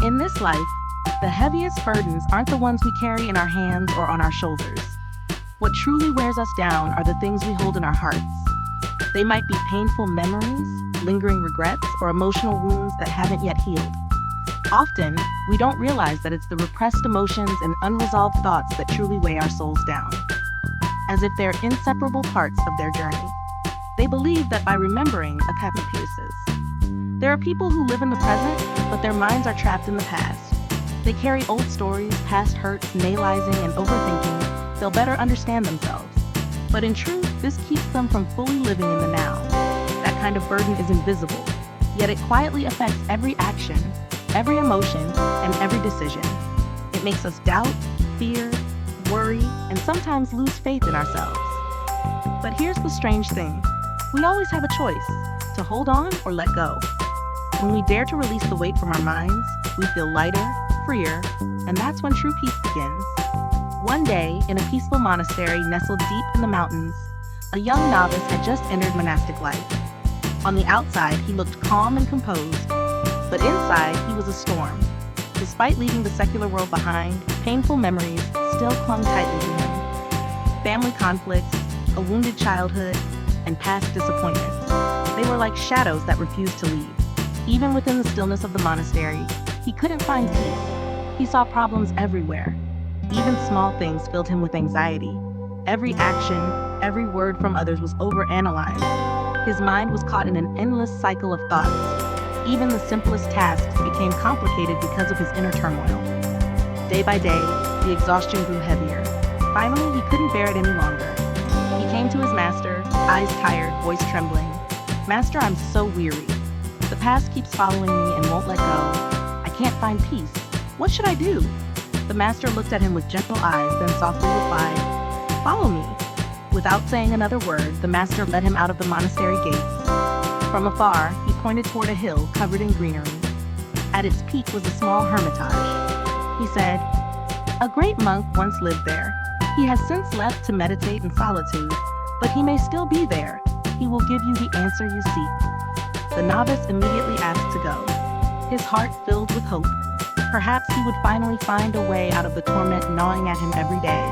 In this life, the heaviest burdens aren't the ones we carry in our hands or on our shoulders. What truly wears us down are the things we hold in our hearts. They might be painful memories, lingering regrets, or emotional wounds that haven't yet healed. Often, we don't realize that it's the repressed emotions and unresolved thoughts that truly weigh our souls down, as if they're inseparable parts of their journey. They believe that by remembering, a path pierces. There are people who live in the present, but their minds are trapped in the past. They carry old stories, past hurts, nailizing, and overthinking. They'll better understand themselves. But in truth, this keeps them from fully living in the now. That kind of burden is invisible, yet it quietly affects every action, every emotion, and every decision. It makes us doubt, fear, worry, and sometimes lose faith in ourselves. But here's the strange thing. We always have a choice, to hold on or let go. When we dare to release the weight from our minds, we feel lighter, freer, and that's when true peace begins. One day, in a peaceful monastery nestled deep in the mountains, a young novice had just entered monastic life. On the outside, he looked calm and composed, but inside, he was a storm. Despite leaving the secular world behind, painful memories still clung tightly to him. Family conflicts, a wounded childhood, and past disappointments. They were like shadows that refused to leave. Even within the stillness of the monastery, he couldn't find peace. He saw problems everywhere. Even small things filled him with anxiety. Every action, every word from others was overanalyzed. His mind was caught in an endless cycle of thoughts. Even the simplest tasks became complicated because of his inner turmoil. Day by day, the exhaustion grew heavier. Finally, he couldn't bear it any longer. He came to his master, eyes tired, voice trembling. "Master, I'm so weary. The past keeps following me and won't let go. I can't find peace. What should I do?" The master looked at him with gentle eyes, then softly replied, "Follow me." Without saying another word, the master led him out of the monastery gates. From afar, he pointed toward a hill covered in greenery. At its peak was a small hermitage. He said, "A great monk once lived there. He has since left to meditate in solitude, but he may still be there. He will give you the answer you seek." The novice immediately asked to go, his heart filled with hope. Perhaps he would finally find a way out of the torment gnawing at him every day.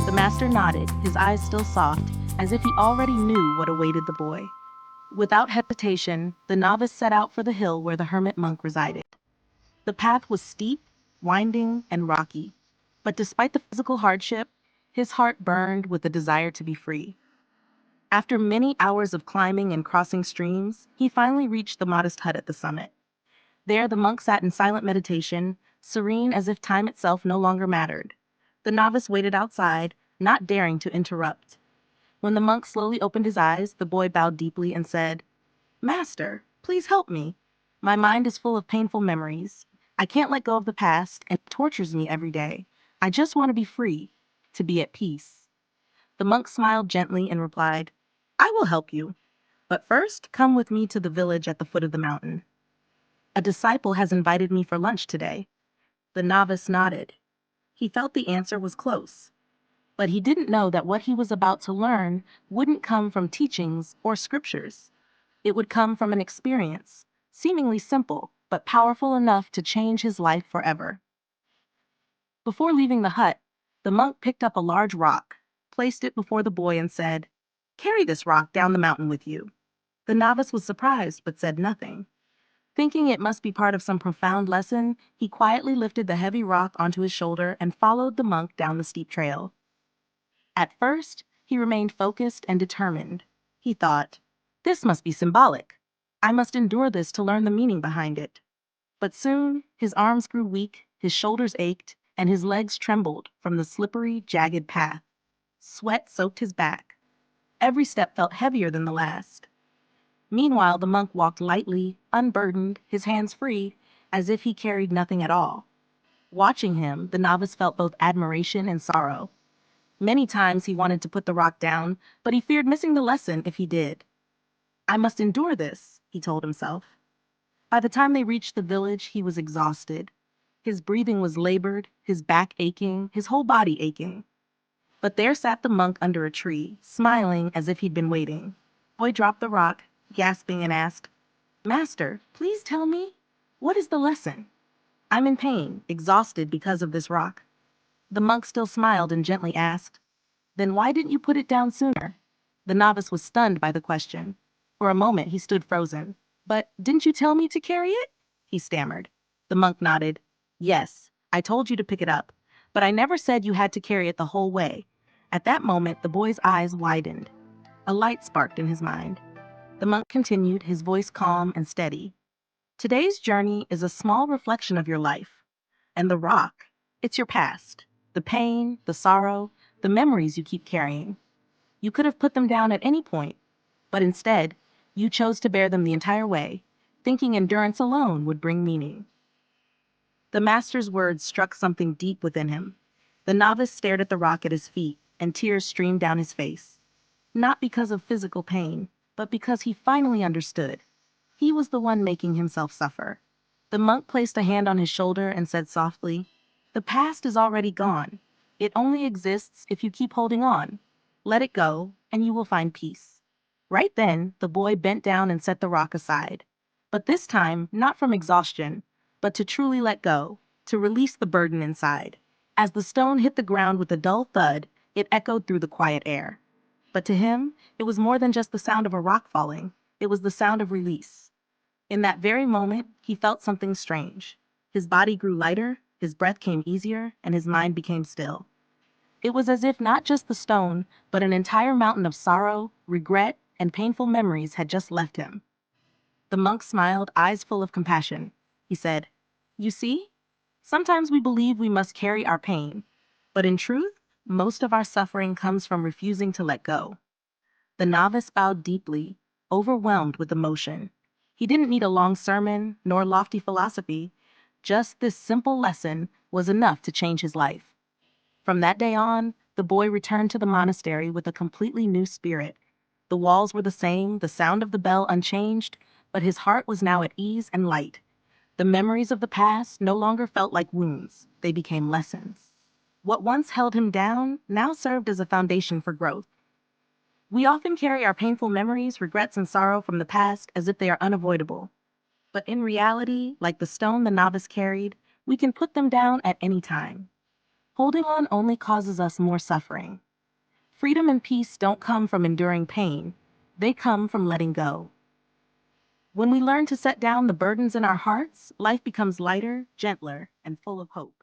The master nodded, his eyes still soft, as if he already knew what awaited the boy. Without hesitation, the novice set out for the hill where the hermit monk resided. The path was steep, winding, and rocky, but despite the physical hardship, his heart burned with the desire to be free. After many hours of climbing and crossing streams, he finally reached the modest hut at the summit. There the monk sat in silent meditation, serene as if time itself no longer mattered. The novice waited outside, not daring to interrupt. When the monk slowly opened his eyes, the boy bowed deeply and said, "Master, please help me. My mind is full of painful memories. I can't let go of the past, and it tortures me every day. I just want to be free, to be at peace." The monk smiled gently and replied, "I will help you. But first, come with me to the village at the foot of the mountain. A disciple has invited me for lunch today." The novice nodded. He felt the answer was close, but he didn't know that what he was about to learn wouldn't come from teachings or scriptures. It would come from an experience, seemingly simple, but powerful enough to change his life forever. Before leaving the hut, the monk picked up a large rock, placed it before the boy and said, "Carry this rock down the mountain with you." The novice was surprised but said nothing. Thinking it must be part of some profound lesson, he quietly lifted the heavy rock onto his shoulder and followed the monk down the steep trail. At first, he remained focused and determined. He thought, "This must be symbolic. I must endure this to learn the meaning behind it." But soon, his arms grew weak, his shoulders ached, and his legs trembled from the slippery, jagged path. Sweat soaked his back. Every step felt heavier than the last. Meanwhile, the monk walked lightly, unburdened, his hands free, as if he carried nothing at all. Watching him, the novice felt both admiration and sorrow. Many times he wanted to put the rock down, but he feared missing the lesson if he did. "I must endure this," he told himself. By the time they reached the village, he was exhausted. His breathing was labored, his back aching, his whole body aching. But there sat the monk under a tree, smiling as if he'd been waiting. The boy dropped the rock, gasping, and asked, "Master, please tell me, what is the lesson?" I'm in pain, exhausted because of this rock. The monk still smiled and gently asked, "Then why didn't you put it down sooner?" The novice was stunned by the question. For a moment he stood frozen. "But didn't you tell me to carry it?" he stammered. The monk nodded. "Yes, I told you to pick it up, but I never said you had to carry it the whole way." At that moment, the boy's eyes widened. A light sparked in his mind. The monk continued, his voice calm and steady. "Today's journey is a small reflection of your life. And the rock, it's your past. The pain, the sorrow, the memories you keep carrying. You could have put them down at any point, but instead, you chose to bear them the entire way, thinking endurance alone would bring meaning." The master's words struck something deep within him. The novice stared at the rock at his feet, and tears streamed down his face. Not because of physical pain, but because he finally understood. He was the one making himself suffer. The monk placed a hand on his shoulder and said softly, "The past is already gone. It only exists if you keep holding on. Let it go, and you will find peace." Right then, the boy bent down and set the rock aside. But this time, not from exhaustion, but to truly let go, to release the burden inside. As the stone hit the ground with a dull thud, it echoed through the quiet air. But to him, it was more than just the sound of a rock falling. It was the sound of release. In that very moment, he felt something strange. His body grew lighter, his breath came easier, and his mind became still. It was as if not just the stone, but an entire mountain of sorrow, regret, and painful memories had just left him. The monk smiled, eyes full of compassion. He said, "You see? Sometimes we believe we must carry our pain, but in truth, most of our suffering comes from refusing to let go." The novice bowed deeply, overwhelmed with emotion. He didn't need a long sermon, nor lofty philosophy. Just this simple lesson was enough to change his life. From that day on, the boy returned to the monastery with a completely new spirit. The walls were the same, the sound of the bell unchanged, but his heart was now at ease and light. The memories of the past no longer felt like wounds, they became lessons. What once held him down now served as a foundation for growth. We often carry our painful memories, regrets, and sorrow from the past as if they are unavoidable. But in reality, like the stone the novice carried, we can put them down at any time. Holding on only causes us more suffering. Freedom and peace don't come from enduring pain, they come from letting go. When we learn to set down the burdens in our hearts, life becomes lighter, gentler, and full of hope.